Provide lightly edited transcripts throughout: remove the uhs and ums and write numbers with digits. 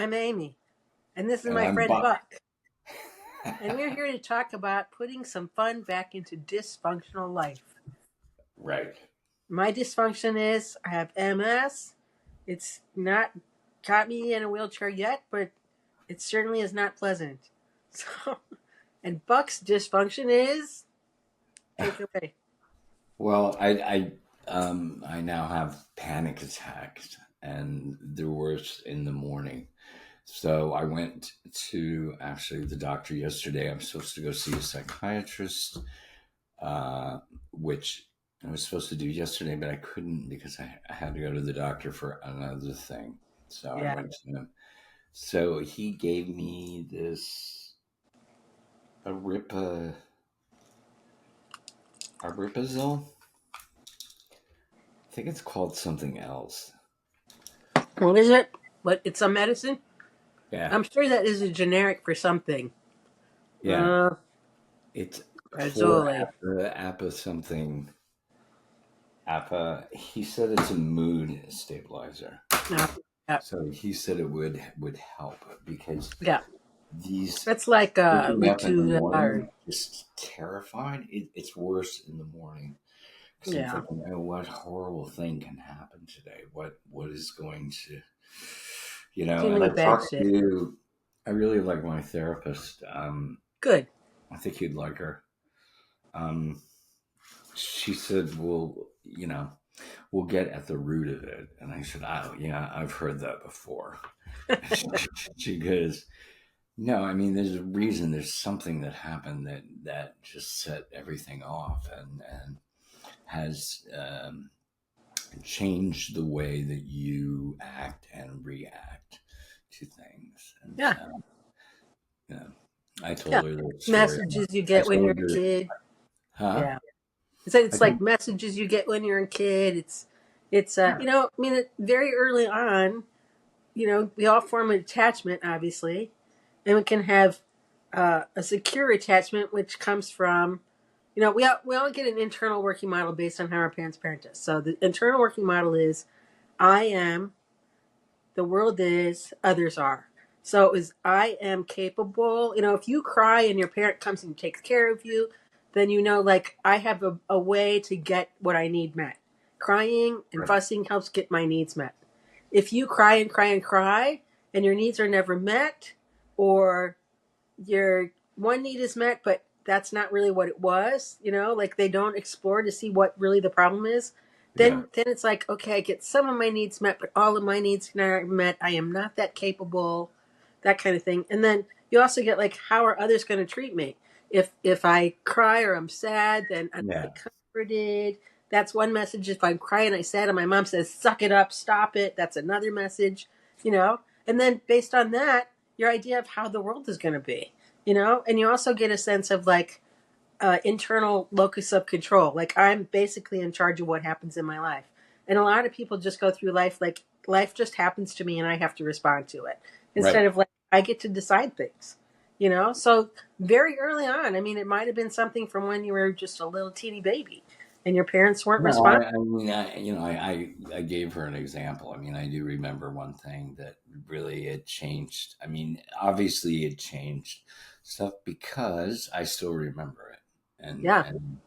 I'm Amy, and this is And my I'm friend Buck. Buck. And we're here to talk about putting some fun back into dysfunctional life. Right. My dysfunction is I have MS. It's not got me in a wheelchair yet, but it certainly is not pleasant. So, and Buck's dysfunction is take it away. Well, I now have panic attacks, and they're worse in the morning. So I went to actually the doctor yesterday. I'm supposed to go see a psychiatrist, which I was supposed to do yesterday, but I couldn't because I had to go to the doctor for another thing. So I Yeah. went to him. So he gave me this Aripa, Aripazole. I think it's called something else. What is it? But it's a medicine. Yeah, I'm sure that is a generic for something. yeah. Uh, It's for Razoli. Appa something. Appa. He said it's a mood stabilizer. No. Yeah. So he said it would help because Yeah. these That's like waking up in the Latuda or morning just terrified. It's worse in the morning because I'm yeah. thinking, oh, what horrible thing can happen today? What is going to, Too And many I bad talked shit. to. I really like my therapist. Good. I think you'd like her. Um, she said, "Well, we'll get at the root of it." And I said, "Oh, yeah, I've heard that before." She goes, "No, I mean, there's a reason. There's something that happened that just set everything off and has changed the way that you act and react to things." And Yeah. so, you know, I Yeah. told her the story. Messages you I get when you're told a her, kid. huh? Yeah. It's I like told, messages you get when you're a kid. I mean, very early on, we all form an attachment, obviously, and we can have a secure attachment, which comes from, we all get an internal working model based on how our parents parent us. So the internal working model is I am, the world is, others are. So it was I am capable. If you cry and your parent comes and takes care of you, then like I have a way to get what I need met. Crying and right, fussing helps get my needs met. If you cry and cry and cry and your needs are never met, or your one need is met, but that's not really what it was, like they don't explore to see what really the problem is, yeah, then it's like, okay, I get some of my needs met, but all of my needs are met. I am not that capable, that kind of thing. And then you also get like, how are others going to treat me? If I cry or I'm sad, then I'm yeah, not comforted. That's one message. If I'm crying, I sad, and my mom says, "Suck it up, stop it." That's another message, you know. And then based on that, your idea of how the world is going to be, and you also get a sense of like internal locus of control. Like I'm basically in charge of what happens in my life. And a lot of people just go through life like life just happens to me and I have to respond to it right. instead of like I get to decide things. So very early on, I mean, it might have been something from when you were just a little teeny baby and your parents weren't No, responsible. I mean, I gave her an example. I mean, I do remember one thing that really it changed. I mean, obviously it changed stuff because I still remember it, Yeah, and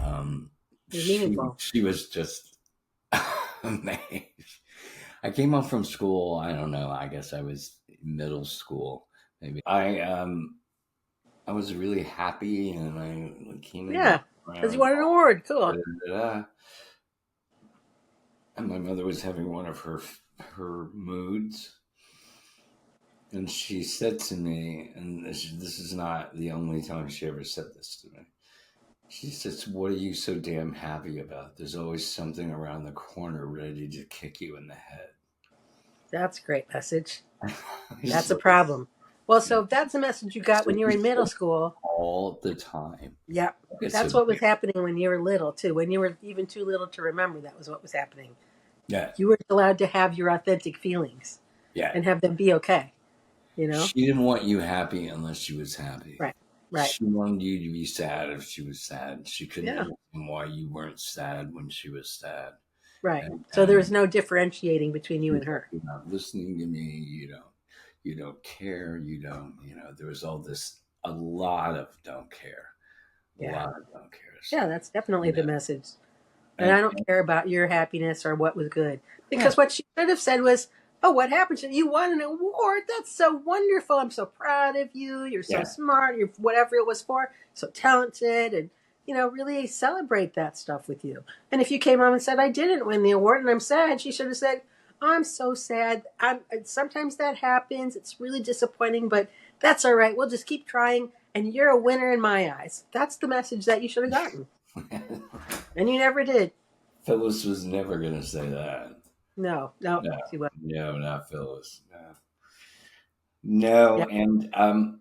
um, it was she meaningful. she was just amazed. I came home from school. I don't know. I guess I was middle school, maybe. I was really happy, and I came in Yeah, because you around. won an award. Da, Cool. da, da, and my mother was having one of her moods, and she said to me, and this is not the only time she ever said this to me. She says, "What are you so damn happy about? There's always something around the corner ready to kick you in the head." That's a great message. It's That's a like, problem. Well, yeah, so if that's a message you got so when you were she in middle said school. all the time. Yeah, It's that's a what was happening when you were little too. When you were even too little to remember, that was what was happening. yeah, You weren't allowed to have your authentic feelings yeah. and have them be okay. You know? She didn't want you happy unless she was happy. Right. Right. She wanted you to be sad if she was sad. She couldn't Yeah. understand why you weren't sad when she was sad. Right. And, So there was and no differentiating between you she's and like, her. "You're not listening to me. You don't. you don't care, you don't, there was all this, a lot of don't care, a Yeah. lot of don't cares, Yeah, that's definitely you the know, message. And I and, don't care about your happiness or what was good. yeah, Because what she should have said was, "Oh, what happened? You won an award. That's so wonderful. I'm so proud of you. You're so yeah. smart. You're whatever it was for, so talented." And, really celebrate that stuff with you. And if you came home and said, "I didn't win the award and I'm sad," she should have said, "I'm so sad. Sometimes that happens. It's really disappointing, but that's all right. We'll just keep trying. And you're a winner in my eyes." That's the message that you should have gotten. And you never did. Phyllis was never going to say that. No, no, No, she was. no, not Phyllis. No, no. Yeah. And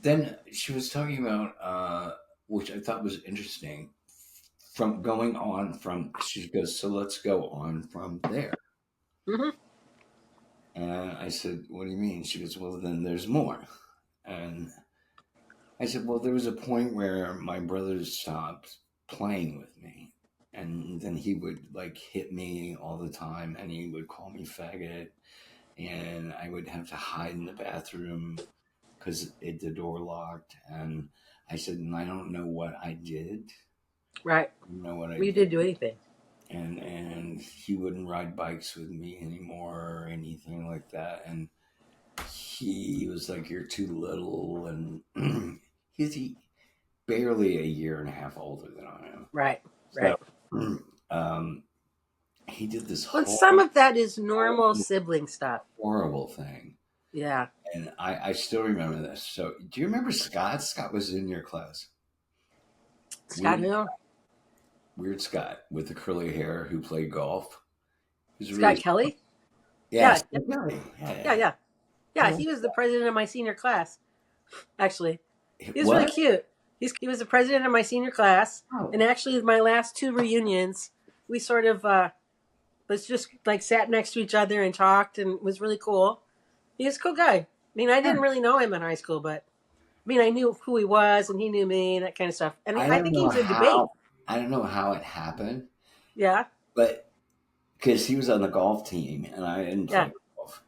then she was talking about, which I thought was interesting, from going on from, she goes, so let's go on from there. Hmm. And I said, what do you mean? She goes, well, then there's more. And I said, well, there was a point where my brother stopped playing with me. And then he would like hit me all the time and he would call me faggot. And I would have to hide in the bathroom because the door locked. And I said, and I don't know what I did. Right. I don't know what I You did. did do anything. And he wouldn't ride bikes with me anymore or anything like that. And he was like, you're too little. And he barely a year and a half older than I am. Right. So Right. um, he did this Well, some horrible, of that is normal sibling stuff. horrible thing. Yeah. And I still remember this. So do you remember Scott? Scott was in your class. Scott Weird, Hill. weird Scott with the curly hair who played golf. He was Scott really, Kelly. yes, Yeah. yeah, Yeah. yeah. Yeah. I Yeah. like He was the president of my senior class. Actually, it. he was really What? cute. He was the president of my senior class, Oh, and actually, my last two reunions, we sort of let's just like sat next to each other and talked, and it was really cool. He was a cool guy. I mean, I yeah. didn't really know him in high school, but I mean, I knew who he was, and he knew me, and that kind of stuff. And I I don't think he know was in debate. how. I don't know how it happened, Yeah. but because he was on the golf team and I didn't Yeah. play golf,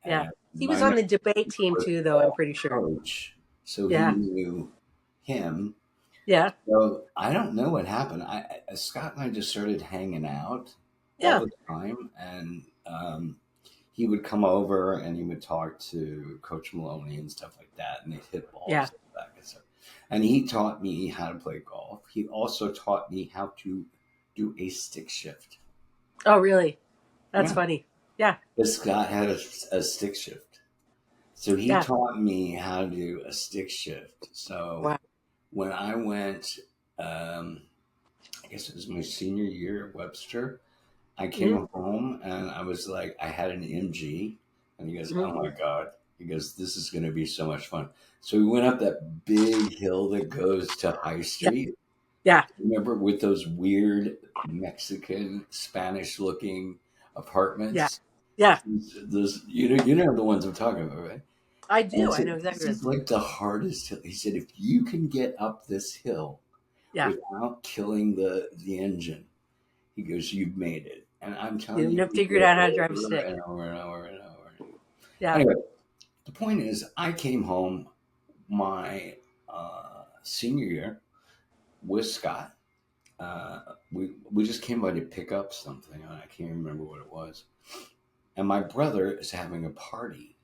Yeah. and He my was on mentor the debate team was too, though, I'm the pretty sure. coach, so he Yeah. knew him. Yeah. So I don't know what happened. Scott and I just started hanging out all Yeah. the time, and he would come over and he would talk to Coach Maloney and stuff like that, and they'd hit Yeah. balls back and stuff. And he taught me how to play golf. He also taught me how to do a stick shift. Oh, really? That's Yeah, funny. Yeah. because Scott had a stick shift, so he Yeah. taught me how to do a stick shift. So Wow. when I went, I guess it was my senior year at Webster. I Mm-hmm. came home and I was like, I had an MG, and he goes, Mm-hmm. "Oh my god!" He goes, "This is going to be so much fun." So we went up that big hill that goes to High Yeah. Street. Yeah. Remember, with those weird Mexican, Spanish-looking Yeah. apartments. Yeah. Those, you know the ones I'm talking about, right? I And I do. I said, know "This exactly what. is like the hardest hill." He said, "If you can get up this hill Yeah. without killing the engine," he goes, "You've made it." And I'm telling You you, never we figured did it out how to drive a over stick. and over and over and over. Yeah. Anyway, the point is, I came home my senior year with Scott. We just came by to pick up something. I can't remember what it was. And my brother is having a party.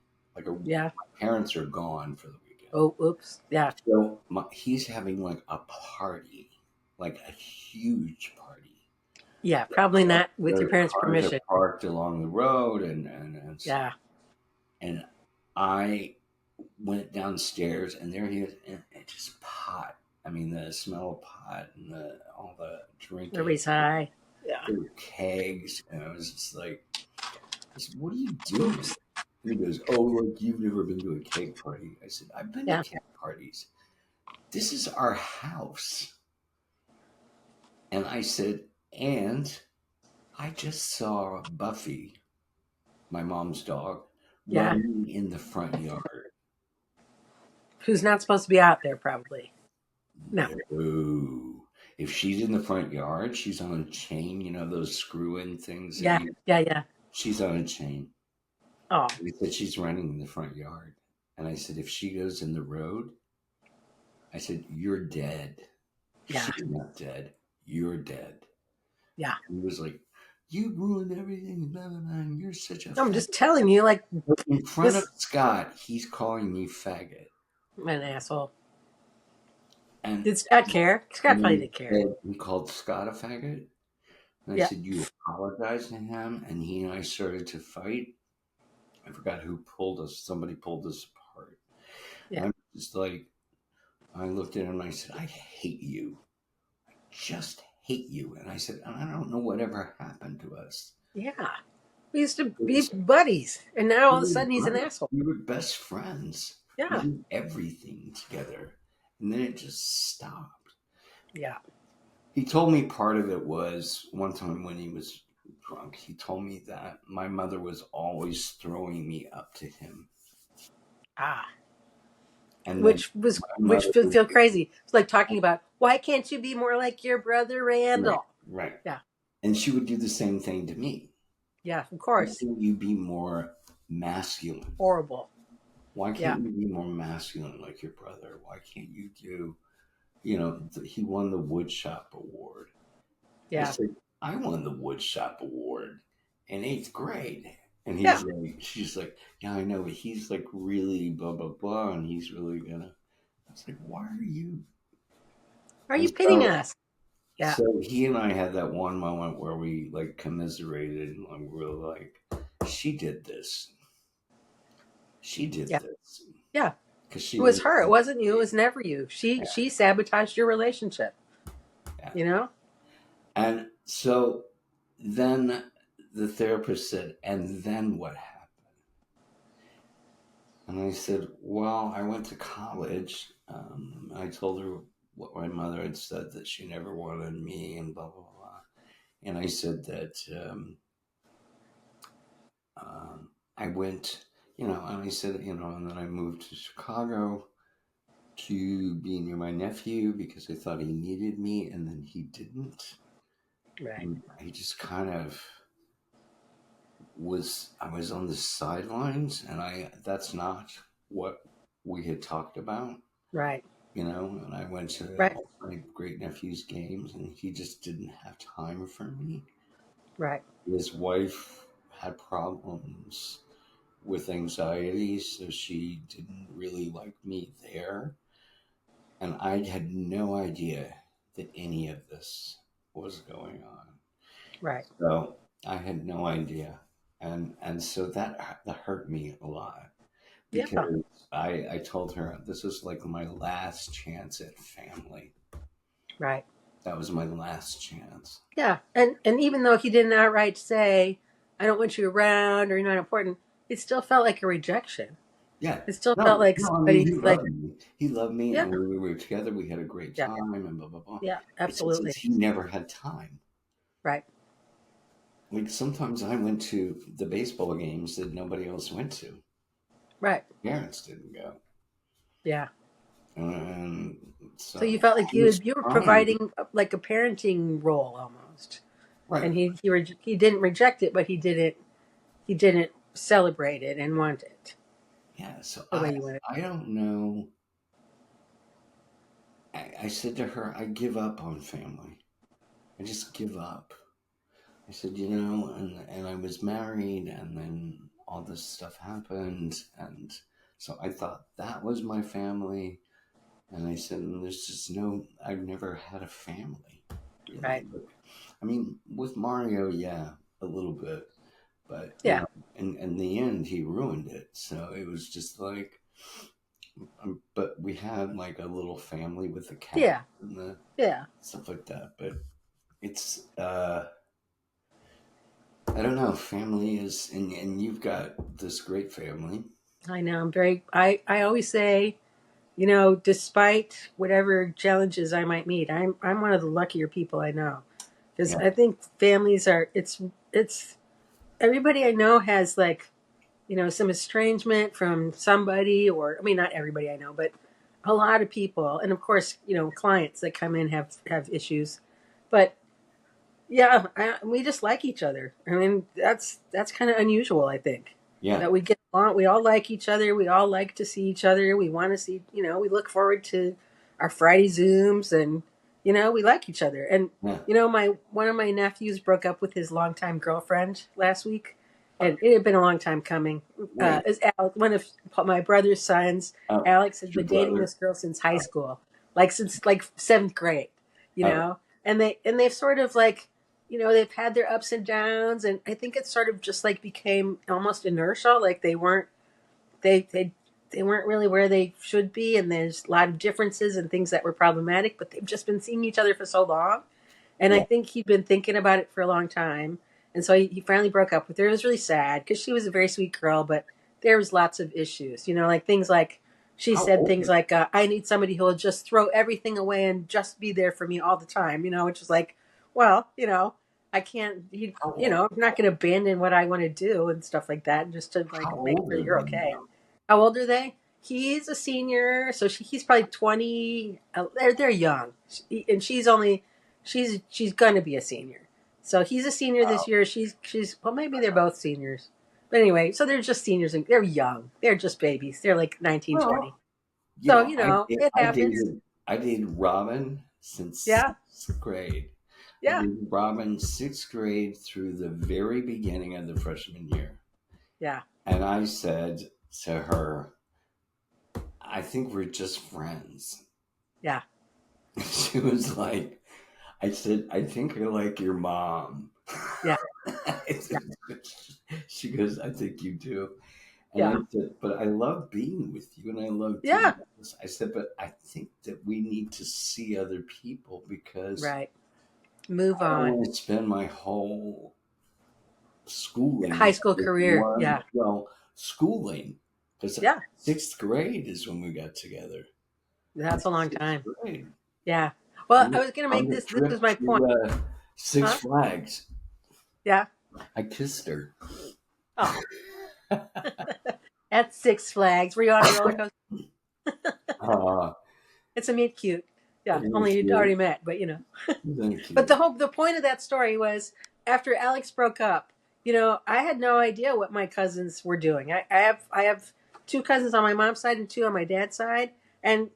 Yeah. My parents are gone for the weekend. Oh, oops. Yeah. So he's having like a party, like a huge party. Yeah. Probably not with your The parents' cars are permission. parked along the road and stuff. Yeah. And I went downstairs and there he is, and just pot. I mean, the smell of pot and all the drinking, Everybody's high. Yeah. there were kegs, and I was just like, I said, "What are you doing?" Oops. And he goes, "Oh, look, you've never been to a keg party." I said, "I've been to Yeah. keg parties. This is our house." And I said, "And I just saw Buffy, my mom's dog, Yeah. running in the front yard." Who's not supposed to be out there, probably. No. No. If she's in the front yard, she's on a chain, those screw in things that Yeah. Yeah. Yeah. she's on a chain. Oh, He said, she's running in the front yard. And I said, if she goes in the road, I said, you're dead. yeah, She's not dead. You're dead. yeah. And he was like, you ruined everything. Blah, blah, blah, and you're such a I'm faggot. just telling you, like, But in front of this Scott, he's calling me faggot. an asshole. And, Did Scott care? Scott and probably then did care. he called Scott a faggot. And I Yeah, said, you apologize to him. And he and I started to fight. I forgot who pulled us. Somebody pulled us apart. And yeah, I'm just like, I looked at him and I said, I hate you. Just hate you. And I said, and I don't know whatever happened to us. yeah. We used to It be was, buddies, and now all we of a were sudden he's an great. asshole. We were best friends. We Yeah, did everything together. And then it just stopped. yeah. He told me part of it was one time when he was drunk, he told me that my mother was always throwing me up to him. Ah, And then my which mother feel, would, feel crazy. It's like talking about why can't you be more like your brother right, Randall? right. Yeah, And she would do the same thing to me. yeah. Of Why course, can't you be more masculine? horrible. Why Yeah, can't you be more masculine like your brother? Why can't you do, he won the woodshop award. I yeah, said, I won the woodshop award in eighth grade. And yeah. she's like, yeah, I know, but he's like really blah, blah, blah. And he's really gonna, I was like, why are you? Are And you pitting us? Yeah, so he and I had that one moment where we like commiserated and like, we were like, she did this. She did yeah, this. yeah. Because It she was was, her. It wasn't you. It was never you. yeah, She sabotaged your relationship. yeah. You know? And so then the therapist said, and then what happened? And I said, well, I went to college. I told her what my mother had said, that she never wanted me and blah, blah, blah. And I said that I went, and I said, and then I moved to Chicago to be near my nephew because I thought he needed me, and then he didn't. Right, And he just kind of I was on the sidelines, and that's not what we had talked about, right, and I went to right, all my great nephew's games, and he just didn't have time for me. right, His wife had problems with anxiety, so she didn't really like me there. And I had no idea that any of this was going on. right. So I had no idea. And so that hurt me a lot Yeah, because I told her this is like my last chance at family. right. That was my last chance. Yeah. And even though he didn't outright say, I don't want you around or you're not important, it still felt like a rejection. Yeah. It still felt No, like no, I mean somebody he like, loved me. He loved me, yeah, and we were together, we had a great yeah, time and blah blah blah. yeah, It's just that absolutely. he never had time. Right, Like sometimes I went to the baseball games that nobody else went to. right. Parents didn't go. Yeah. And So you so felt like I was you were trying. providing like a parenting role almost. Right. And he didn't reject it, but he didn't celebrate it and want it Yeah. So the way you wanted. I don't know. I said to her, I give up on family. I just give up. I said, and I was married, and then all this stuff happened, and so I thought that was my family. And I said, and there's just I've never had a family, really. Right. Like, I mean, with Mario, yeah, a little bit, but Yeah. in the end, he ruined it. So it was just like, but we had like a little family with the cat Yeah. and the Yeah. stuff like that. But it's, I don't know. Family is, and you've got this great family. I know. I always say, despite whatever challenges I might meet, I'm one of the luckier people I know. Because Yeah, I think families are it's everybody I know has like, some estrangement from somebody, or I mean not everybody I know, but a lot of people. And of course, clients that come in have issues. But yeah, we just like each other. I mean, that's kind of unusual, I think. Yeah. that we get along. We all like each other. We all like to see each other. We want to see, we look forward to our Friday Zooms, and, we like each other. And, Yeah. one of my nephews broke up with his longtime girlfriend last week, and it had been a long time coming. Wait. Is one of my brother's sons, Oh, Alex, has your been dating brother. this girl since high school, like since like seventh grade, Oh, and they've sort of like, they've had their ups and downs, and I think it sort of just like became almost inertial, like they they weren't really where they should be, and there's a lot of differences and things that were problematic, but they've just been seeing each other for so long. And I yeah. think he'd been thinking about it for a long time. And so he finally broke up with her. It was really sad because she was a very sweet girl, but there was lots of issues, like things like she How said old things is like, I need somebody who will just throw everything away and just be there for me all the time, which is like, well, I can't, how old I'm not going to abandon what I want to do and stuff like that just to like how make old sure are you're they okay. now? How old are they? He's a senior, so he's probably 20. They're young, and she's going to be a senior. So he's a senior this Wow. year. She's well, maybe they're both seniors, but anyway, so they're just seniors, and they're young. They're just babies. They're like 19, Well, 20. So it I happens. dated Robin since Yeah, sixth grade. I yeah, dated Robin sixth grade through the very beginning of the freshman year. yeah, And I said to her, I think we're just friends. yeah, She was like, I said, I think I like your mom. yeah, yeah, She goes, I think you do. And I yeah, said, but I love being with you and I love doing yeah. this. I said, but I think that we need to see other people because Right. Move I don't on. want to spend my whole High schooling school with career. one, Yeah, well, schooling, because yeah. sixth grade is when we got together. And That's a long sixth time. grade. Yeah. Well, On I the, was going to on make the this. This was trip my point. to Six Huh? Flags, Yeah. I kissed her. Oh, at Six Flags. Were you on a roller coaster? uh, It's a meet cute. Yeah. thank Only you'd you. already met, but Thank But you. the point of that story was after Alex broke up. I had no idea what my cousins were doing. I have two cousins on my mom's side and two on my dad's side, and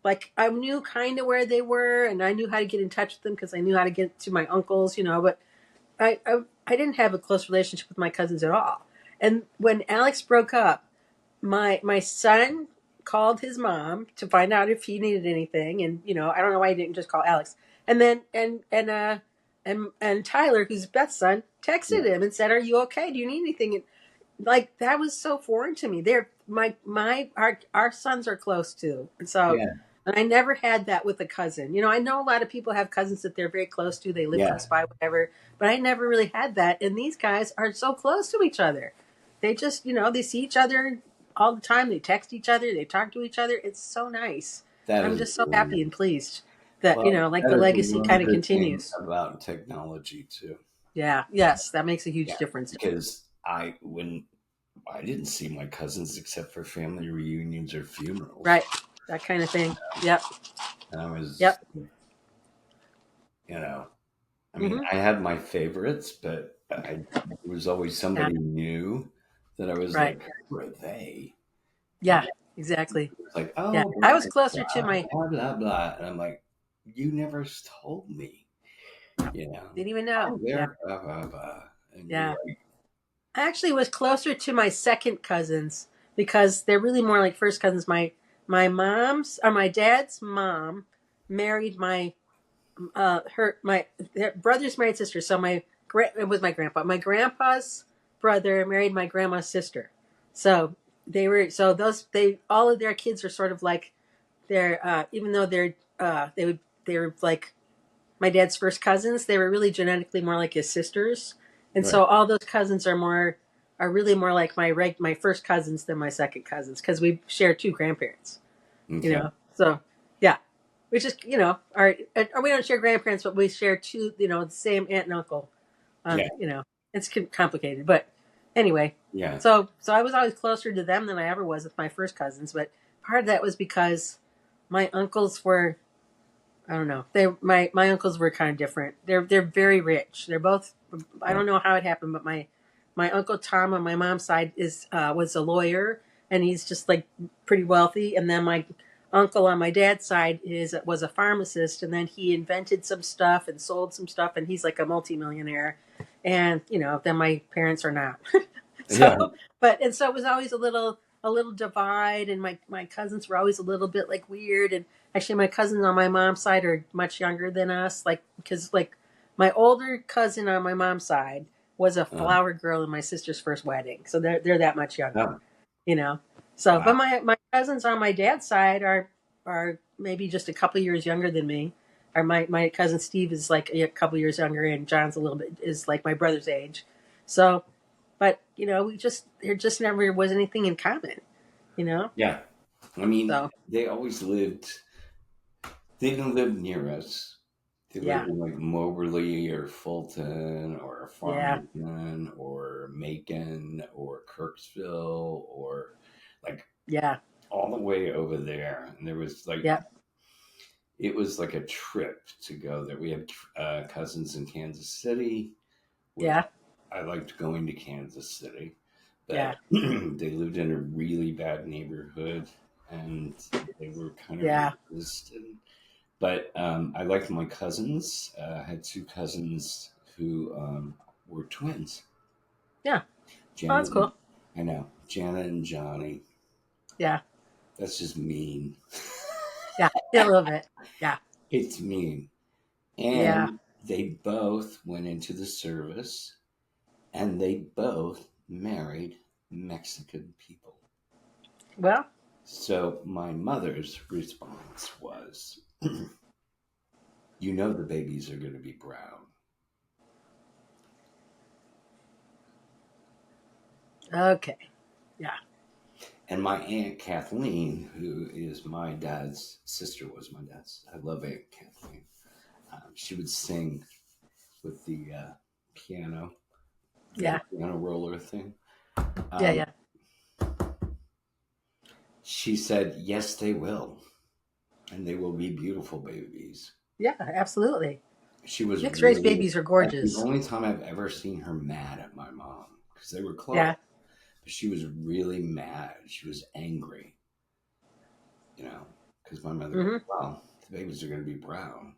like I knew kind of where they were, and I knew how to get in touch with them because I knew how to get to my uncles. But I didn't have a close relationship with my cousins at all. And when Alex broke up, my son called his mom to find out if he needed anything, and I don't know why he didn't just call Alex. And then and Tyler, who's Beth's son, texted Yeah. him and said, "Are you okay? Do you need anything?" And like that was so foreign to me. They're our sons are close too, and so. Yeah. And I never had that with a cousin. I know a lot of people have cousins that they're very close to. They live Yeah. close by, whatever. But I never really had that. And these guys are so close to each other. They just, they see each other all the time. They text each other. They talk to each other. It's so nice. That I'm is just so really, happy and pleased that, well, like that the is legacy one kind of good thing continues. about technology too. Yeah. Yes. That makes a huge Yeah. difference. Because when I didn't see my cousins except for family reunions or funerals. Right. That kind of thing. Yep. And I was, Yep. you know, I mean, Hmm. I had my favorites, but there was always Yeah. somebody new that I was Right. like, who are they? And Yeah. Exactly. it's like, Yeah. oh, I blah, was closer to blah, my, blah, blah, blah. And I'm like, you never told me, didn't even know. oh, Yeah. they're blah, blah, blah. And you're Yeah. like, I actually was closer to my second cousins because they're really more like first cousins. My dad's mom married their brother's married sister. So it was my grandpa. My grandpa's brother married my grandma's sister. So they all of their kids are sort of like even though they were like my dad's first cousins, they were really genetically more like his sisters, and right, so all those cousins are really more like my first cousins than my second cousins because we share two grandparents. okay, So yeah, we just we don't share grandparents, but we share two, the same aunt and uncle. yeah, It's complicated, but anyway, yeah, so I was always closer to them than I ever was with my first cousins, but part of that was because my uncles were I don't know. My uncles were kind of different. They're very rich. They're both. I yeah, don't know how it happened, but my uncle Tom on my mom's side is was a lawyer, and he's just like pretty wealthy. And then my uncle on my dad's side is was a pharmacist, and then he invented some stuff and sold some stuff, and he's like a multimillionaire. And then my parents are not. Yeah. So, but and so it was always a little divide, and my cousins were always a little bit like weird. And actually, my cousins on my mom's side are much younger than us, like because like my older cousin on my mom's side was a Uh, flower girl in my sister's first wedding, so they're that much younger, oh, you know. So, but wow. my cousins on my dad's side are maybe just a couple years younger than me. Or my cousin Steve is like a couple years younger, and John's a little bit is like my brother's age. So, but there just never was anything in common, you know. Yeah. I mean, So they always lived, they didn't live near us. They lived yeah, in like Moberly or Fulton or yeah, Farmington or Macon or Kirksville or like yeah, all the way over there. And there was like, yeah, it was like a trip to go there. We had cousins in Kansas City, which yeah, I liked going to Kansas City, yeah, but they lived in a really bad neighborhood and they were kind of yeah, racist. But I liked my cousins. I had two cousins who were twins. yeah. Oh, Janet, that's cool. I know, Janet and Johnny. Yeah, That's just mean. yeah, a little bit. Yeah, It's mean. yeah. And they both went into the service and they both married Mexican people. Well, So my mother's response was, you know, the babies are going to be brown. okay. Yeah, And my Aunt Kathleen, who is my dad's sister, was my dad's. I love Aunt Kathleen. She would sing with the piano, the yeah, piano roller thing. yeah, Um, yeah, she said, yes, they will. And they will be beautiful babies. yeah. Absolutely. She was Mixed race really, babies are that's the gorgeous. only time I've ever seen her mad at my mom because they were close. Yeah. But she was really mad. She was angry, because my mother goes, Mm-hmm. well, the babies are going to be brown.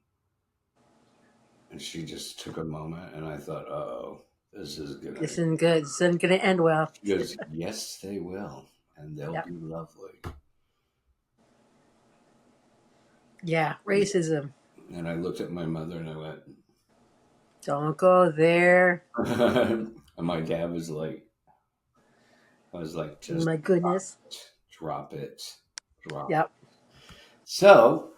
And she just took a moment, and I thought, oh, this is going This to. isn't good. This isn't gonna end well. She goes, yes, they will, and they'll Yep. be lovely. Yeah. Racism. And I looked at my mother and I went, Don't go there. and my dad was like, I was like, just My goodness. drop it, drop it. Yep. So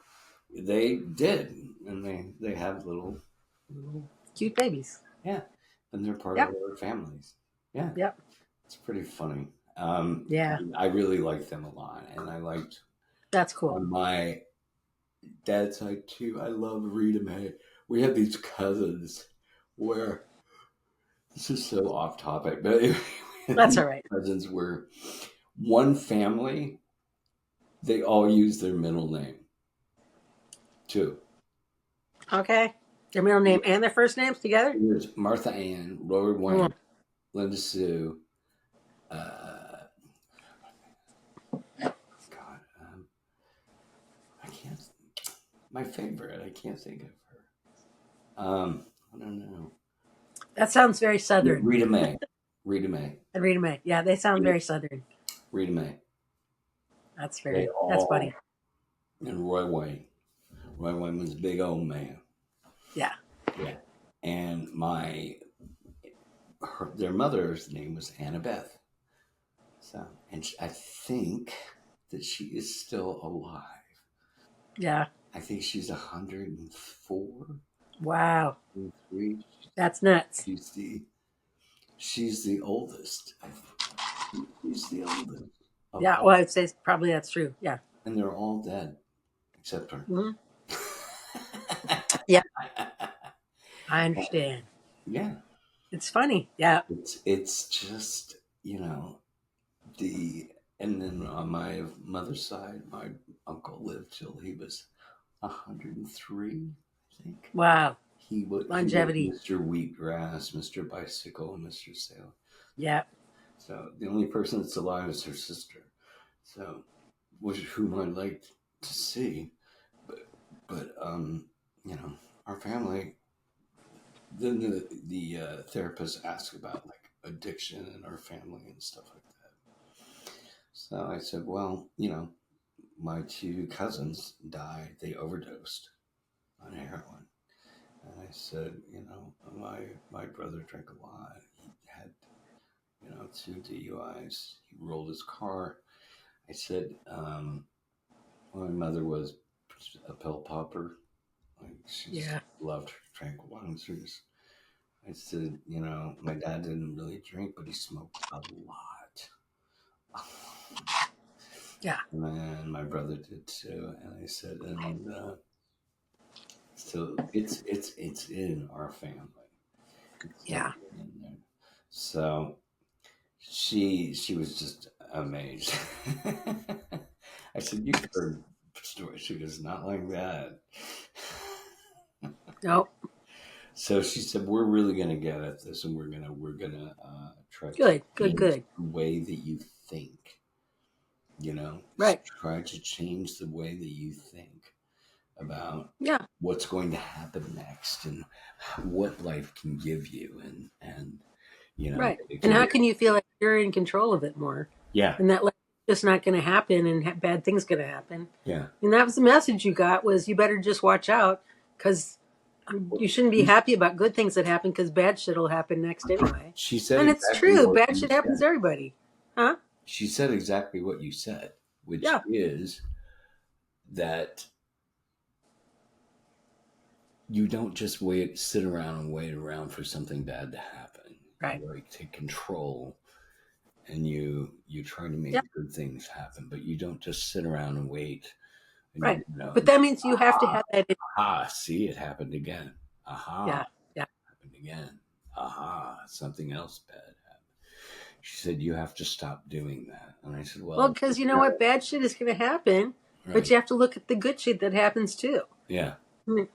they did, and they have little, Cute babies. yeah, and they're part of Yep. our families. Yeah, Yep. it's pretty funny. Yeah. I really liked them a lot, and I liked That's cool. on my dad's side too. I love Rita Mae. We had these cousins where this is so off topic, but That's these all right. cousins were one family. They all use their middle name too. Okay. Their middle name and their first names together. There's Martha Ann, Roy Mm. Wayne, Linda Sue. God, I can't. My favorite. I can't think of her. I don't know. That sounds very southern. Rita Mae. Rita Mae. And Rita Mae. Yeah, they sound very southern. Rita Mae. They That's all funny. and Roy Wayne. Roy Wayne was a big old man. Yeah. Yeah. And their mother's name was Annabeth. So, and I think that she is still alive. Yeah. I think she's 104, Wow. 103. That's nuts. She's the oldest. She's the oldest of Yeah. all, Well, I'd say probably that's true. Yeah. and they're all dead except her. Hmm. Yeah. I understand. Yeah, It's funny. Yeah. it's just the and then on my mother's side, my uncle lived till he was 103, I think. Wow. He was Longevity. Mr. Wheatgrass, Mr. Bicycle, and Mr. Sailor. Yeah. So the only person that's alive is her sister. So, which whom I'd like to see, but you know, our family. Then the therapist asked about like addiction in our family and stuff like that. So I said, well, my two cousins died. They overdosed on heroin. And I said, my brother drank a lot. He had, two DUIs. He rolled his car. I said, my mother was a pill popper. Like she just Yeah. loved drank wine. I said, my dad didn't really drink, but he smoked a lot. Yeah. And my brother did too. And I said, and so it's in our family. It's Yeah. definitely in there. So she was just amazed. I said, "You've heard stories." She goes, "Not like that." Nope. So she said, "We're really going to get at this, and we're gonna try to Good. Good. change Good. the way that you think. Right. Try to change the way that you think about Yeah. what's going to happen next and what life can give you, and Right. it And can how be, can you feel like you're in control of it more? yeah, And that like, it's just not going to happen, and bad things going to happen. yeah. And that was the message you got was you better just watch out because Well, you shouldn't be happy about good things that happen because bad shit will happen next anyway. she said And it's exactly true. what Bad you shit happens said. to everybody. Huh? She said exactly what you said, which Yeah. is that you don't just sit around and wait around for something bad to happen. Right. You like take control and you try to Yeah. make good things happen, but you don't just sit around and wait and Right. But and that means you have to aha, have that. aha, see it happened again. Aha, Yeah. Yeah. happened again. Aha, something else bad happened. She said you have to stop doing that. And I said, Well, well, because you know what? Bad shit is going to happen, but right. you have to look at the good shit that happens too. Yeah. Mm.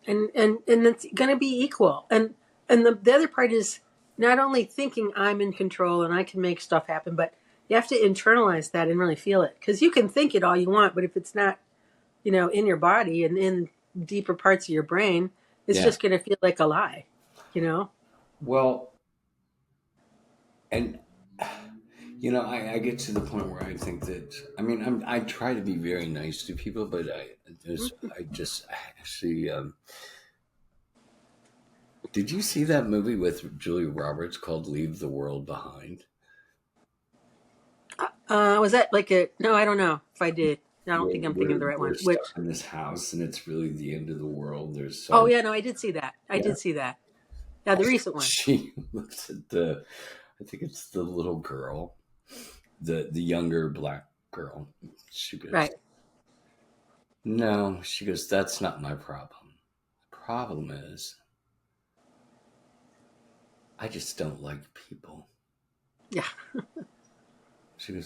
And it's going to be equal. And the other part is not only thinking I'm in control and I can make stuff happen, but you have to internalize that and really feel it. Because you can think it all you want, but if it's not, in your body and in deeper parts of your brain, it's Yeah. just going to feel like a lie, you know? Well, and I get to the point where I think that I try to be very nice to people, but I actually did you see that movie with Julia Roberts called Leave the World Behind? Was that like no, I don't know if I did. I don't think I'm thinking of the right We're one. stuck Which, in this house and it's really the end of the world. There's oh, so yeah, no, I did see that. I yeah. did see that. Yeah, the recent one. She looks at I think it's the little girl, the younger black girl. She goes, Right. no, she goes, that's not my problem. The problem is I just don't like people. Yeah. She goes,